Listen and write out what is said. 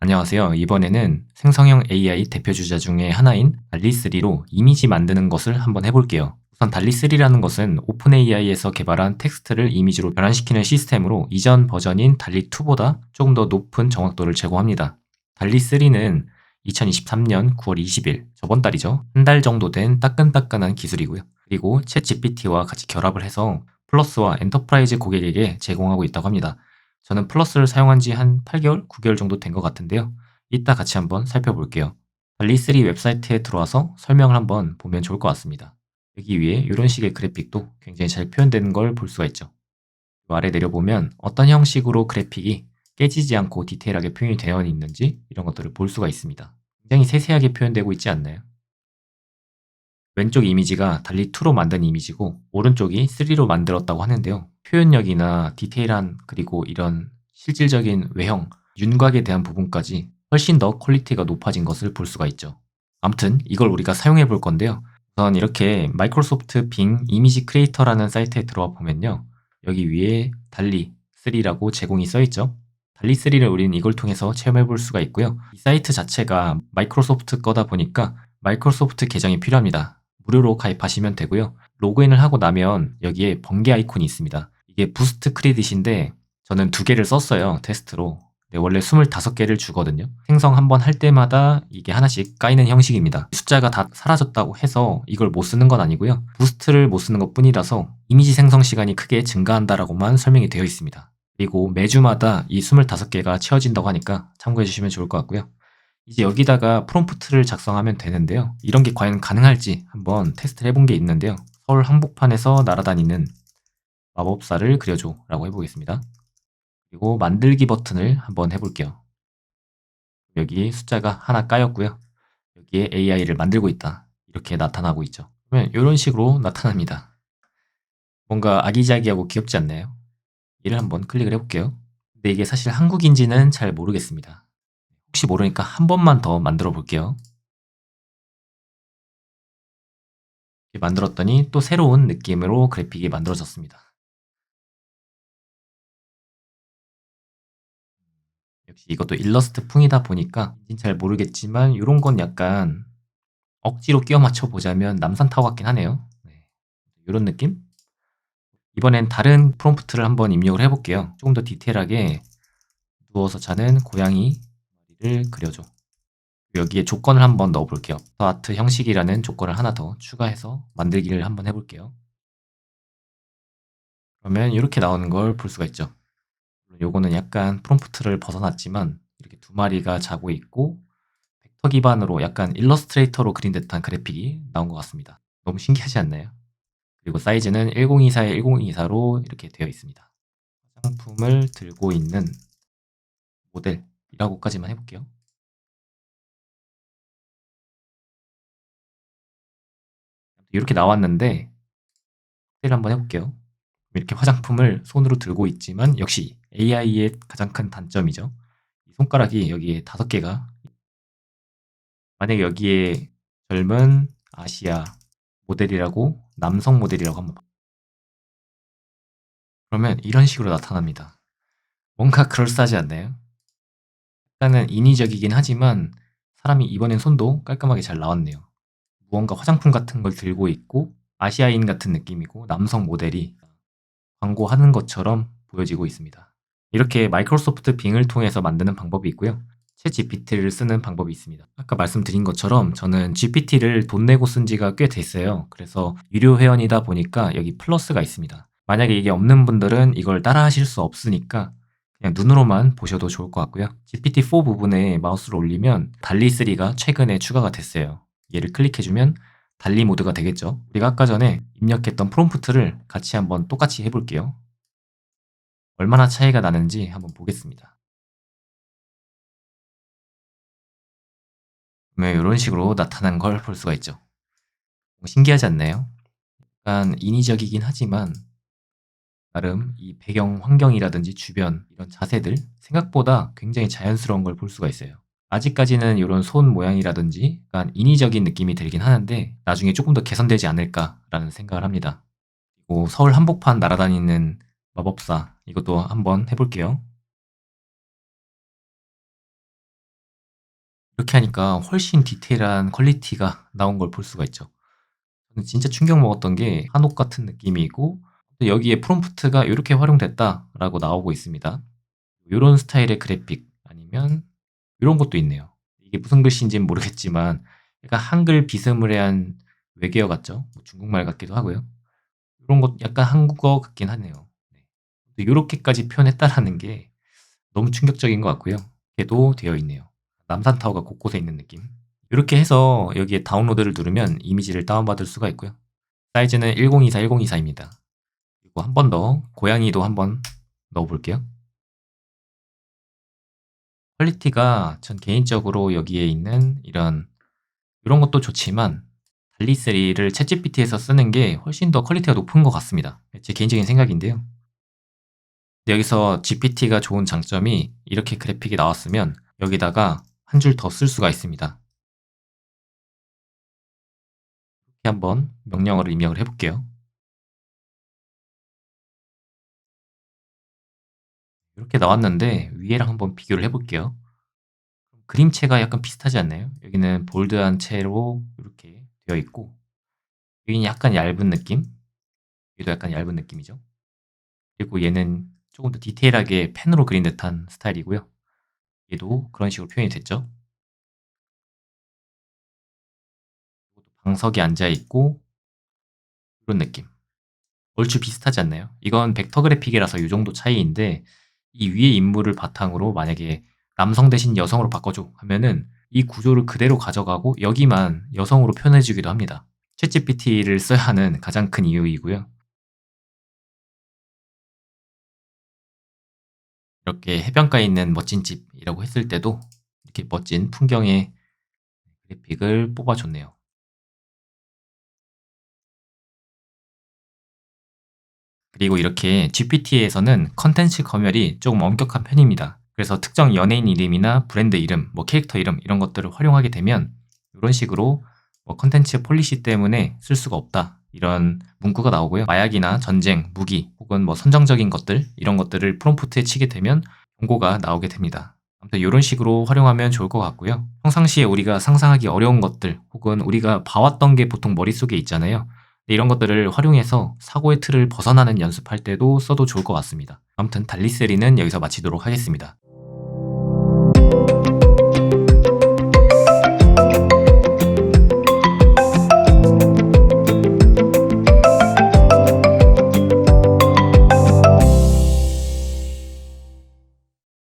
안녕하세요. 이번에는 생성형 AI 대표 주자 중에 하나인 달리3로 이미지 만드는 것을 한번 해볼게요. 우선 달리3라는 것은 오픈 AI에서 개발한 텍스트를 이미지로 변환시키는 시스템으로 이전 버전인 달리2보다 조금 더 높은 정확도를 제공합니다. 달리3는 2023년 9월 20일, 저번 달이죠. 한 달 정도 된 따끈따끈한 기술이고요. 그리고 챗 GPT와 같이 결합을 해서 플러스와 엔터프라이즈 고객에게 제공하고 있다고 합니다. 저는 플러스를 사용한 지 한 8개월, 9개월 정도 된 것 같은데요. 이따 같이 한번 살펴볼게요. 달리3 웹사이트에 들어와서 설명을 한번 보면 좋을 것 같습니다. 여기 위에 이런 식의 그래픽도 굉장히 잘 표현되는 걸 볼 수가 있죠. 아래 내려보면 어떤 형식으로 그래픽이 깨지지 않고 디테일하게 표현이 되어 있는지 이런 것들을 볼 수가 있습니다. 굉장히 세세하게 표현되고 있지 않나요? 왼쪽 이미지가 달리2로 만든 이미지고 오른쪽이 3로 만들었다고 하는데요. 표현력이나 디테일한 그리고 이런 실질적인 외형, 윤곽에 대한 부분까지 훨씬 더 퀄리티가 높아진 것을 볼 수가 있죠. 아무튼 이걸 우리가 사용해 볼 건데요. 우선 이렇게 마이크로소프트 빙 이미지 크리에이터라는 사이트에 들어와 보면요. 여기 위에 달리 3라고 제공이 써 있죠. 달리 3를 우리는 이걸 통해서 체험해 볼 수가 있고요. 이 사이트 자체가 마이크로소프트 거다 보니까 마이크로소프트 계정이 필요합니다. 무료로 가입하시면 되고요. 로그인을 하고 나면 여기에 번개 아이콘이 있습니다. 이게 부스트 크레딧인데 저는 2개를 썼어요. 테스트로. 네, 원래 25개를 주거든요. 생성 한번 할 때마다 이게 하나씩 까이는 형식입니다. 숫자가 다 사라졌다고 해서 이걸 못 쓰는 건 아니고요. 부스트를 못 쓰는 것 뿐이라서 이미지 생성 시간이 크게 증가한다라고만 설명이 되어 있습니다. 그리고 매주마다 이 25개가 채워진다고 하니까 참고해 주시면 좋을 것 같고요. 이제 여기다가 프롬프트를 작성하면 되는데요. 이런 게 과연 가능할지 한번 테스트를 해본 게 있는데요. 서울 한복판에서 날아다니는 마법사를 그려줘 라고 해보겠습니다. 그리고 만들기 버튼을 한번 해볼게요. 여기 숫자가 하나 까였고요. 여기에 AI를 만들고 있다. 이렇게 나타나고 있죠. 그러면 이런 식으로 나타납니다. 뭔가 아기자기하고 귀엽지 않나요? 이를 한번 클릭을 해볼게요. 근데 이게 사실 한국인지는 잘 모르겠습니다. 혹시 모르니까 한 번만 더 만들어 볼게요. 이렇게 만들었더니 또 새로운 느낌으로 그래픽이 만들어졌습니다. 역시 이것도 일러스트 풍이다 보니까 잘 모르겠지만 이런 건 약간 억지로 끼워 맞춰 보자면 남산타워 같긴 하네요. 네. 이런 느낌? 이번엔 다른 프롬프트를 한번 입력을 해볼게요. 조금 더 디테일하게 누워서 자는 고양이를 그려줘. 여기에 조건을 한번 넣어볼게요. 아트 형식이라는 조건을 하나 더 추가해서 만들기를 한번 해볼게요. 그러면 이렇게 나오는 걸 볼 수가 있죠. 요거는 약간 프롬프트를 벗어났지만 이렇게 두 마리가 자고 있고 벡터 기반으로 약간 일러스트레이터로 그린 듯한 그래픽이 나온 것 같습니다. 너무 신기하지 않나요? 그리고 사이즈는 1024에 1024로 이렇게 되어 있습니다. 상품을 들고 있는 모델이라고까지만 해볼게요. 이렇게 나왔는데 확대를 한번 해볼게요. 이렇게 화장품을 손으로 들고 있지만 역시 AI의 가장 큰 단점이죠. 이 손가락이 여기에 5개가 만약에 여기에 젊은 아시아 모델이라고 남성 모델이라고 한번 그러면 이런 식으로 나타납니다. 뭔가 그럴싸하지 않나요? 약간은 인위적이긴 하지만 사람이 이번엔 손도 깔끔하게 잘 나왔네요. 무언가 화장품 같은 걸 들고 있고 아시아인 같은 느낌이고 남성 모델이 광고하는 것처럼 보여지고 있습니다. 이렇게 마이크로소프트 빙을 통해서 만드는 방법이 있고요. 챗 GPT를 쓰는 방법이 있습니다. 아까 말씀드린 것처럼 저는 GPT를 돈 내고 쓴 지가 꽤 됐어요. 그래서 유료 회원이다 보니까 여기 플러스가 있습니다. 만약에 이게 없는 분들은 이걸 따라 하실 수 없으니까 그냥 눈으로만 보셔도 좋을 것 같고요. GPT-4 부분에 마우스를 올리면 달리3가 최근에 추가가 됐어요. 얘를 클릭해주면 달리 모드가 되겠죠. 우리가 아까 전에 입력했던 프롬프트를 같이 한번 똑같이 해볼게요. 얼마나 차이가 나는지 한번 보겠습니다. 그러면 이런 식으로 나타난 걸 볼 수가 있죠. 신기하지 않나요? 약간 인위적이긴 하지만 나름 이 배경 환경이라든지 주변 이런 자세들 생각보다 굉장히 자연스러운 걸 볼 수가 있어요. 아직까지는 이런 손 모양이라든지 약간 인위적인 느낌이 들긴 하는데 나중에 조금 더 개선되지 않을까라는 생각을 합니다. 그리고 서울 한복판 날아다니는 마법사 이것도 한번 해볼게요. 이렇게 하니까 훨씬 디테일한 퀄리티가 나온 걸 볼 수가 있죠. 저는 진짜 충격 먹었던 게 한옥 같은 느낌이고 또 여기에 프롬프트가 "요렇게 활용됐다."라고 나오고 있습니다. 요런 스타일의 그래픽 아니면 요런 것도 있네요. 이게 무슨 글씨인지는 모르겠지만 약간 한글 비스무리한 외계어 같죠? 뭐 중국말 같기도 하고요. 요런 것 약간 한국어 같긴 하네요. 네. 근데 요렇게까지 표현했다라는 게 너무 충격적인 것 같고요. 이렇게도 되어 있네요. 남산타워가 곳곳에 있는 느낌. 이렇게 해서 여기에 다운로드를 누르면 이미지를 다운받을 수가 있고요. 사이즈는 1024, 1024입니다. 그리고 한 번 더 고양이도 한번 넣어 볼게요. 퀄리티가 전 개인적으로 여기에 있는 이런 것도 좋지만 달리3를 챗GPT에서 쓰는 게 훨씬 더 퀄리티가 높은 것 같습니다. 제 개인적인 생각인데요. 여기서 GPT가 좋은 장점이 이렇게 그래픽이 나왔으면 여기다가 한 줄 더 쓸 수가 있습니다. 이렇게 한번 명령어를 입력을 해볼게요. 이렇게 나왔는데 위에랑 한번 비교를 해볼게요. 그림체가 약간 비슷하지 않나요? 여기는 볼드한 채로 이렇게 되어 있고 여기는 약간 얇은 느낌? 여기도 약간 얇은 느낌이죠. 그리고 얘는 조금 더 디테일하게 펜으로 그린 듯한 스타일이고요. 얘도 그런 식으로 표현이 됐죠. 방석에 앉아 있고 이런 느낌. 얼추 비슷하지 않나요? 이건 벡터 그래픽이라서 이 정도 차이인데 이 위에 인물을 바탕으로 만약에 남성 대신 여성으로 바꿔줘 하면은 이 구조를 그대로 가져가고 여기만 여성으로 표현해 주기도 합니다. 챗GPT를 써야 하는 가장 큰 이유이고요. 이렇게 해변가에 있는 멋진 집이라고 했을 때도 이렇게 멋진 풍경의 그래픽을 뽑아줬네요. 그리고 이렇게 GPT에서는 컨텐츠 검열이 조금 엄격한 편입니다. 그래서 특정 연예인 이름이나 브랜드 이름, 뭐 캐릭터 이름 이런 것들을 활용하게 되면 이런 식으로 뭐 컨텐츠 폴리시 때문에 쓸 수가 없다. 이런 문구가 나오고요. 마약이나 전쟁, 무기 혹은 뭐 선정적인 것들 이런 것들을 프롬프트에 치게 되면 경고가 나오게 됩니다. 아무튼 이런 식으로 활용하면 좋을 것 같고요. 평상시에 우리가 상상하기 어려운 것들 혹은 우리가 봐왔던 게 보통 머릿속에 있잖아요. 이런 것들을 활용해서 사고의 틀을 벗어나는 연습할 때도 써도 좋을 것 같습니다. 아무튼 달리3는 여기서 마치도록 하겠습니다.